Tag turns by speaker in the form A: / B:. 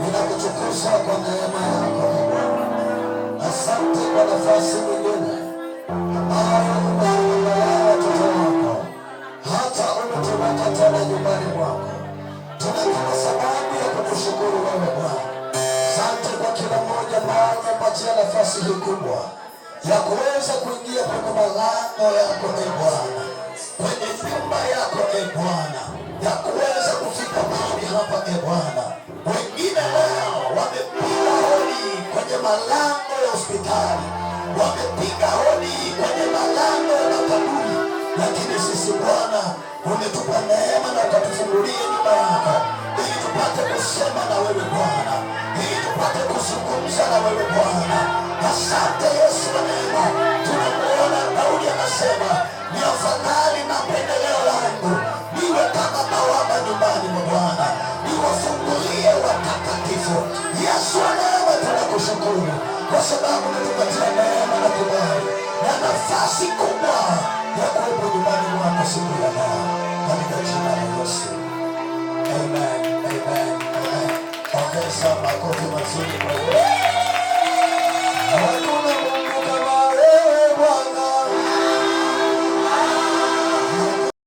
A: Ninakutukuza kwa neema yako. Asante kwa nafasi nyingine ambayo umetuandalia watoto wako, hata umetuweka tena nyumbani mwako. Tuna kila sababu ya kukushukuru wewe Bwana. Asante kwa kila mmoja ambaye umepatia nafasi hii kubwa ya kuweza kuingia kwenye malango yako e Bwana, kwenye nyumba yako e Bwana, ya kuweza kufika mahali hapa e Bwana. Wengine leo wamepiga hodi kwenye malango ya hospitali, wamepiga hodi kwenye malango ya makaburi, lakini sisi Bwana umetupa neema na ukatufungulia nyumba yako ili tupate kusema na wewe Bwana, ili tupate kuzungumza na wewe Bwana. Asante Yesu wa neema. Tunamuona Daudi anasema, ni afadhali na pendeleo langu niwe kama bawaba nyumbani mwa Bwana, niwafungulie watakatifu. Yesu wa neema, tunakushukuru kwa sababu umetupatia neema na kibali na nafasi kubwa ya kuwepo nyumbani mwako siku ya leo, katika jina la Yesu. Amen, amen, amen. Ongeza makofi mazuri kwa Yesu.